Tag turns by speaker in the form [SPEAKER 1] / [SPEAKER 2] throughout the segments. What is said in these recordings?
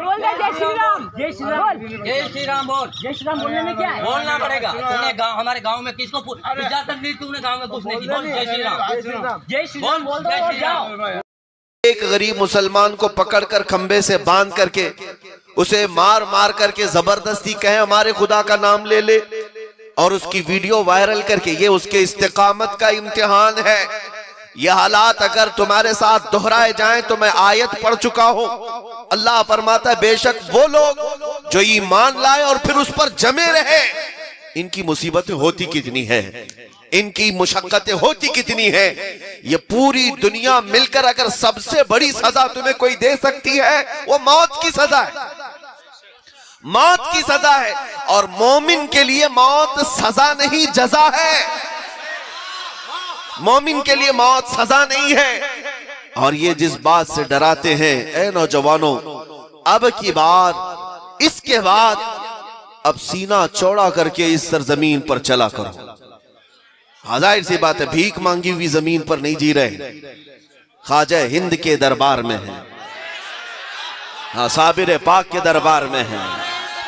[SPEAKER 1] बोल दे जय श्री राम।
[SPEAKER 2] जय श्री राम।
[SPEAKER 3] जय श्री राम बोल।
[SPEAKER 2] जय श्री राम बोलने में क्या है?
[SPEAKER 3] बोलना पड़ेगा। तूने गाँव हमारे गाँव में किसको इजाजत दी? तूने गाँव में कुछ नहीं की। बोल जय श्री राम।
[SPEAKER 2] जय श्री राम बोल दो और जाओ।
[SPEAKER 4] एक गरीब मुसलमान को पकड़कर खंबे से बांध करके उसे मार मार करके जबरदस्ती कहे हमारे खुदा का नाम ले ले और उसकी वीडियो वायरल करके, ये उसके इस्तिकामत का इम्तिहान है। ये हालात अगर तुम्हारे साथ दोहराए जाएं तो मैं आयत पढ़ चुका हूं। अल्लाह फरमाता है बेशक वो लोग जो ईमान लाए और फिर उस पर जमे रहे, इनकी मुसीबतें होती कितनी है, इनकी मुशक्कतें होती कितनी है। ये पूरी दुनिया मिलकर अगर सबसे बड़ी सजा तुम्हें कोई दे सकती है वो मौत की सजा है, मौत की सजा है। और मोमिन के लिए मौत सजा नहीं जजा है, मोमिन के लिए मौत सजा नहीं है। और ये जिस बात से डराते हैं, ऐ नौजवानों, अब की बार इसके बाद अब सीना चौड़ा करके इस सरजमीन पर चला करो। जाहिर सी बात है भीख मांगी हुई जमीन पर नहीं जी रहे, ख्वाजा हिंद के दरबार में है, हाँ साबिर पाक के दरबार में है,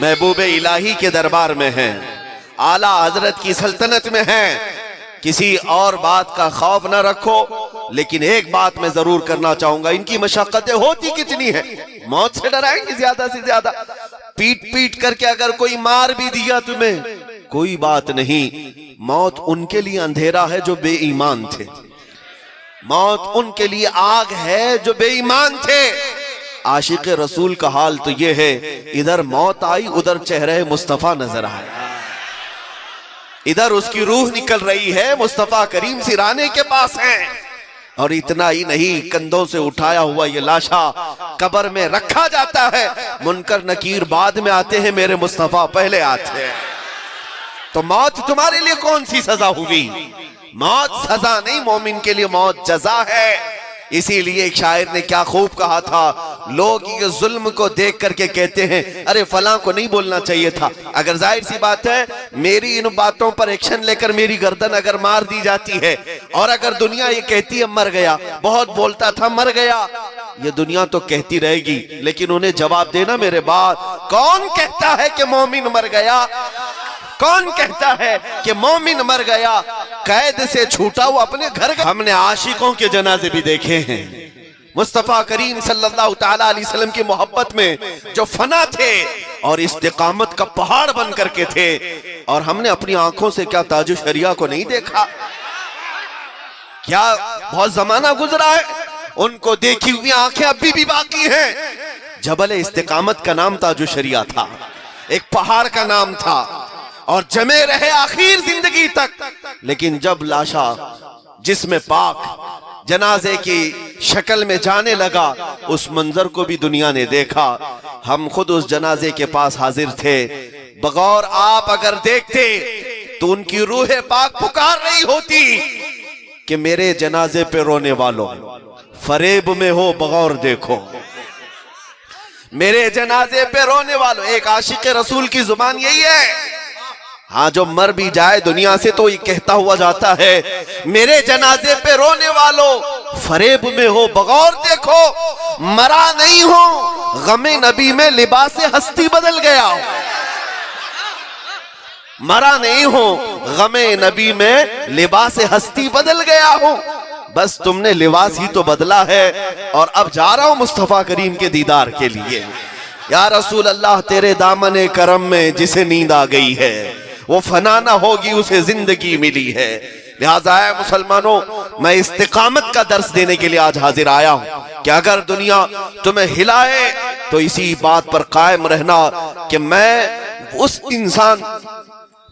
[SPEAKER 4] महबूब इलाही के दरबार में है, आला हजरत की सल्तनत में है। किसी और बात का खौफ न रखो, लेकिन एक बात मैं जरूर करना चाहूंगा, इनकी मशक्कतें होती कितनी है। मौत से डराएंगे ज्यादा से ज्यादा, पीट पीट करके अगर कोई मार भी दिया तुम्हें कोई बात नहीं। मौत उनके लिए अंधेरा है जो बेईमान थे, मौत उनके लिए आग है जो बेईमान थे। आशिक रसूल का हाल तो ये है, इधर मौत आई उधर चेहरे मुस्तफा नजर आया, इधर उसकी रूह निकल रही है, मुस्तफा करीम सिराने के पास है। और इतना ही नहीं, कंधों से उठाया हुआ ये लाशा कब्र में रखा जाता है, मुनकर नकीर बाद में आते हैं, मेरे मुस्तफा पहले आते हैं। तो मौत तुम्हारे लिए कौन सी सजा हुई? मौत सजा नहीं, मोमिन के लिए मौत जजा है। इसीलिए एक शायर ने क्या खूब कहा था, लोग ये जुल्म को देख करके कहते हैं अरे फलां को नहीं बोलना चाहिए था। अगर जाहिर सी बात है मेरी इन बातों पर एक्शन लेकर मेरी गर्दन अगर मार दी जाती है, और अगर दुनिया ये कहती है मर गया, बहुत बोलता था मर गया, ये दुनिया तो कहती रहेगी, लेकिन उन्हें जवाब देना मेरे बाद, कौन कहता है कि मोमिन मर गया? कौन कहता है कि मोमिन मर गया? कैद से छूटा वो अपने घर गया। हमने आशिकों के जनाजे भी देखे हैं, मुस्तफा करीम सल्लल्लाहु तआला अलैहि वसल्लम की मोहब्बत में जो फना थे और इस्तिकामत का पहाड़ बन करके थे, और हमने अपनी आंखों से क्या ताजु शरिया को नहीं देखा? क्या बहुत जमाना गुजरा है, उनको देखी हुई आंखें अभी भी बाकी हैं। जबल इस्तिकामत का नाम ताजु शरिया था, एक पहाड़ का नाम था, और जमे रहे आखिर जिंदगी तक। लेकिन जब लाशा जिस्म पाक जनाजे की शक्ल में जाने लगा, उस मंजर को भी दुनिया ने देखा। हम खुद उस जनाजे के पास हाजिर थे, बगौर आप अगर देखते तो उनकी रूह पाक पुकार रही होती कि मेरे जनाजे पे रोने वालों, फरेब में हो बगौर देखो, मेरे जनाजे पे रोने वालों। एक आशिक रसूल की जुबान यही है। हाँ, जो मर भी जाए दुनिया से तो ये कहता हुआ जाता है मेरे जनाजे पे रोने वालों, फरेब में हो बगौर देखो, मरा नहीं हो, गमे नबी में लिबास हस्ती बदल गया हो। मरा नहीं हो, गमे नबी में लिबास हस्ती बदल गया हो, बस तुमने लिबास ही तो बदला है। और अब जा रहा हूं मुस्तफा करीम के दीदार के लिए। या रसूल अल्लाह, तेरे दामने करम में जिसे नींद आ गई है वो फना ना होगी, उसे जिंदगी मिली है। लिहाजा है मुसलमानों, मैं इस्तिकामत का दर्स देने के लिए आज हाजिर आया हूं कि अगर दुनिया तुम्हें हिलाए तो इसी बात पर कायम रहना कि मैं उस इंसान,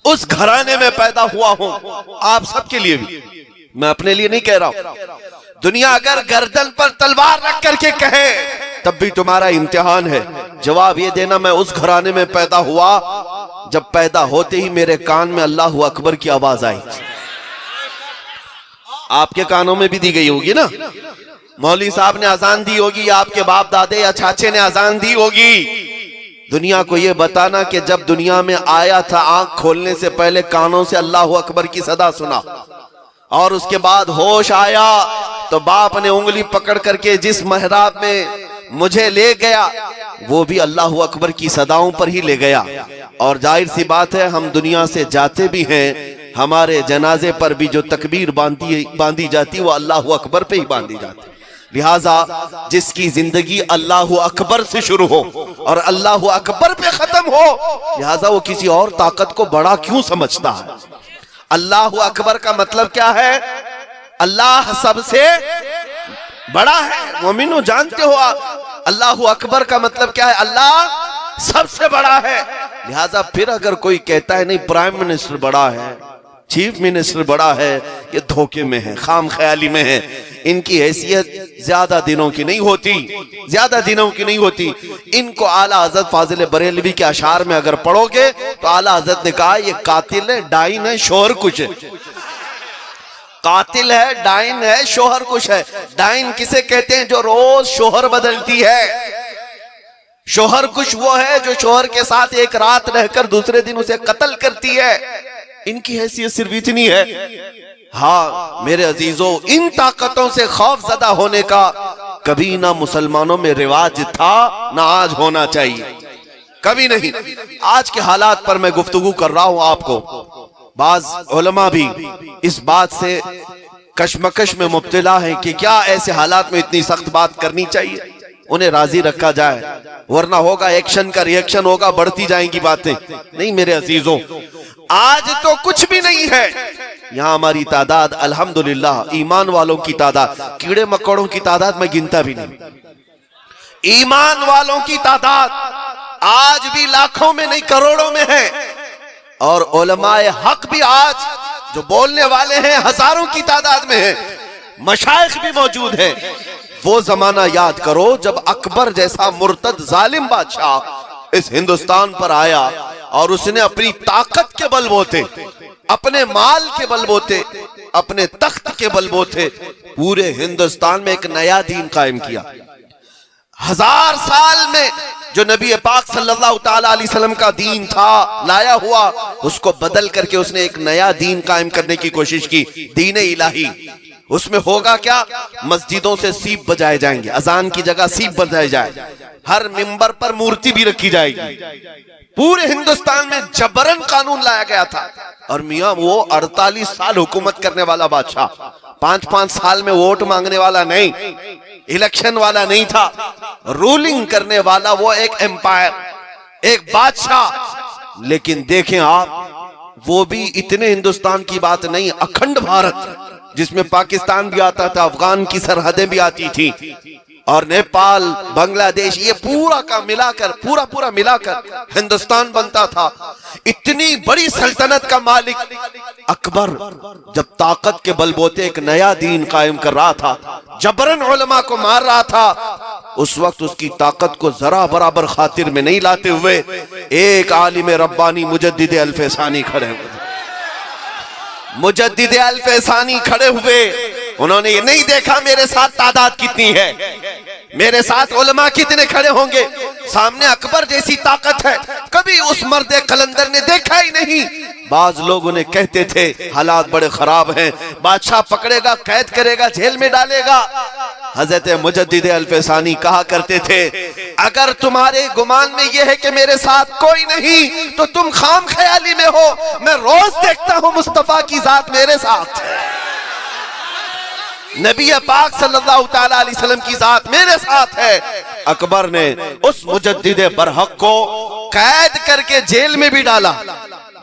[SPEAKER 4] उस घराने में पैदा हुआ हूं। आप सबके लिए भी, मैं अपने लिए नहीं कह रहा हूं। दुनिया अगर गर्दन पर तलवार रख करके कहे तब भी तुम्हारा इम्तिहान है जवाब ये देना, मैं उस घराने में पैदा हुआ जब पैदा होते ही मेरे कान में अल्लाह अकबर की आवाज आई। आपके कानों में भी दी गई होगी ना, मौलवी साहब ने अजान दी होगी, या आपके बाप दादे या चाचे ने अजान दी होगी। दुनिया को यह बताना कि जब दुनिया में आया था, आंख खोलने से पहले कानों से अल्लाह अकबर की सदा सुना, और उसके बाद होश आया तो बाप ने उंगली पकड़ करके जिस महराब में मुझे ले गया, वो भी अल्लाह अकबर की सदाओं पर ही ले गया। और जाहिर सी बात है, हम दुनिया से जाते भी हैं, हमारे जनाजे पर भी जो तकबीर बांधी जाती वो अल्लाह अकबर पे ही बांधी जाती। लिहाजा जिसकी जिंदगी अल्लाह अकबर से शुरू हो और अल्लाह अकबर पे खत्म हो, लिहाजा वो किसी और ताकत को बड़ा क्यों समझता है। अल्लाह अकबर का मतलब क्या है? अल्लाह सबसे बड़ा है। मोमिनो जानते हो आप, अल्लाह अकबर का मतलब क्या है? अल्लाह सबसे बड़ा है। लिहाजा फिर अगर कोई कहता है नहीं प्राइम मिनिस्टर बड़ा है, चीफ मिनिस्टर बड़ा है, ये धोखे में है, खाम ख्याली में है। इनकी हैसियत ज्यादा दिनों की नहीं होती, ज्यादा दिनों की नहीं होती। इनको आला हजरत फाजिल बरेलवी के अशार में अगर पढ़ोगे तो आला हजरत ने कहा ये कातिल है, डाइन है, शोहर कुछ है। कातिल है, डाइन है, शोहर कुछ है। डाइन किसे कहते हैं? जो रोज शोहर बदलती है। शोहर कुछ वो है जो शोहर के साथ एक रात रहकर दूसरे दिन उसे कत्ल करती है। इनकी हैसियत सिर्फ इतनी है। हाँ मेरे अजीजों, इन ताकतों से खौफजदा होने का कभी ना मुसलमानों में रिवाज था, ना आज होना चाहिए, कभी नहीं। आज के हालात पर मैं गुफ्तगू कर रहा हूं आपको। बाज उलमा भी इस बात से कशमकश में मुब्तला है कि क्या ऐसे हालात में इतनी सख्त बात करनी चाहिए, उन्हें राजी रखा जाए, वरना होगा एक्शन का रिएक्शन होगा, बढ़ती जाएंगी बातें। नहीं मेरे अजीजों, आज तो कुछ भी नहीं है। यहाँ हमारी तादाद अल्हम्दुलिल्लाह, ईमान वालों की तादाद, कीड़े मकोड़ों की तादाद मैं गिनता भी नहीं। ईमान वालों की तादाद आज भी लाखों में नहीं करोड़ों में है। और उलमाए हक भी आज जो बोलने वाले हैं हजारों की तादाद में है। मशाइख भी मौजूद है। वो जमाना याद करो जब अकबर जैसा मुर्तद जालिम बादशाह इस हिंदुस्तान पर आया और उसने अपनी ताकत के बलबूते, अपने माल के बलबूते, अपने तख्त के बलबूते पूरे हिंदुस्तान में एक नया दीन कायम किया। 1000 साल में जो नबी पाक सल्लल्लाहु ताला अलैहि वसल्लम का दीन था लाया हुआ, उसको बदल करके उसने एक नया दीन कायम करने की कोशिश की, दीन इलाही। उसमें होगा क्या? मस्जिदों से सीप बजाए जाएंगे, अजान की जगह सीप बजाए जाए, हर मिंबर पर मूर्ति भी रखी जाएगी। पूरे हिंदुस्तान में जबरन कानून लाया गया था। और मियां वो 48 साल हुकूमत करने वाला बादशाह, 5-5 साल में वोट मांगने वाला नहीं, इलेक्शन वाला नहीं था, रूलिंग करने वाला वो एक एम्पायर, एक बादशाह। लेकिन देखें आप, वो भी इतने हिंदुस्तान की बात नहीं, अखंड भारत जिसमें पाकिस्तान भी आता था, अफगान की सरहदें भी आती थी, और नेपाल, बांग्लादेश, ये पूरा का मिलाकर, पूरा मिलाकर हिंदुस्तान बनता था। इतनी बड़ी सल्तनत का मालिक अकबर जब ताकत के बलबूते एक नया दीन कायम कर रहा था, जबरन उलमा को मार रहा था, उस वक्त उसकी ताकत को जरा बराबर खातिर में नहीं लाते हुए एक आलिम रब्बानी मुजद्दिद अल-फैसानी खड़े हुए। मुजद्दिद अल-फैसानी खड़े हुए, उन्होंने ये नहीं देखा मेरे साथ तादाद कितनी है, मेरे साथ उलमा कितने खड़े होंगे, सामने अकबर जैसी ताकत है, कभी उस मर्दे कलंदर ने देखा ही नहीं। बाज लोग उन्हें कहते थे हालात बड़े खराब हैं, बादशाह पकड़ेगा, कैद करेगा, जेल में डालेगा। हजरत मुजद्दिद अल-फैसानी कहा करते थे, अगर तुम्हारे गुमान में यह है कि मेरे साथ कोई नहीं तो तुम खाम ख्याली में हो। मैं रोज देखता हूं मुस्तफा की जात मेरे साथ है, नबी पाक सल्लल्लाहु ताला अलैहि वसल्लम की जात मेरे साथ है। अकबर ने उस मुजद्दिद बरहक को कैद करके जेल में भी डाला,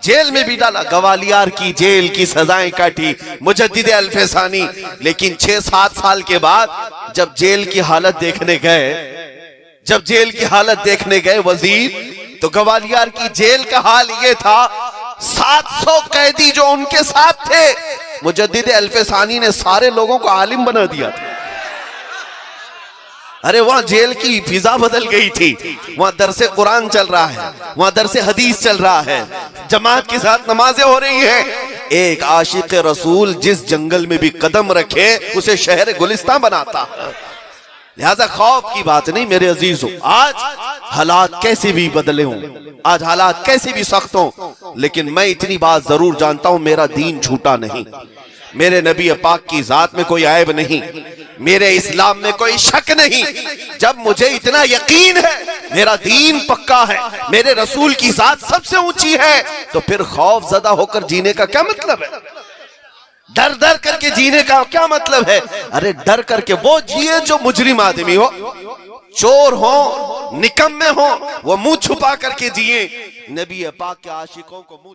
[SPEAKER 4] जेल में भी डाला, ग्वालियर की जेल की सजाएं काटी मुजद्दिद अल-फैसानी। लेकिन 6-7 साल के बाद जब जेल की हालत देखने गए, जब जेल की हालत देखने गए वजीर, तो ग्वालियर की जेल का हाल ये था, 700 कैदी जो उनके साथ थे, मुजद्दिद अल-फैसानी ने सारे लोगों को आलिम बना दिया था। अरे वहां जेल की फिजा बदल गई थी, वहां दरसे कुरान चल रहा है, वहां दरसे हदीस चल रहा है, जमात के साथ नमाजें हो रही हैं। एक आशिक रसूल जिस जंगल में भी कदम रखे उसे शहर गुलिस्तान बनाता। लिहाजा खौफ की बात नहीं मेरे अजीजों। आज हालात कैसे भी बदले हों, आज हालात कैसे भी सख्त हों, लेकिन मैं इतनी बात जरूर जानता हूं, मेरा दीन झूठा नहीं, मेरे नबी पाक की जात में कोई ऐब नहीं। मेरे इस्लाम में कोई शक नहीं। जब मुझे इतना यकीन है, मेरा दीन पक्का है, मेरे रसूल की जात सबसे ऊंची है, तो फिर खौफ ज़दा होकर जीने का क्या मतलब है? डर डर करके जीने का क्या मतलब है? अरे डर करके वो जिए जो मुजरिम आदमी हो, चोर हो, निकम्मे हो, वो मुंह छुपा करके जिए। नबी पाक के आशिकों को मुंह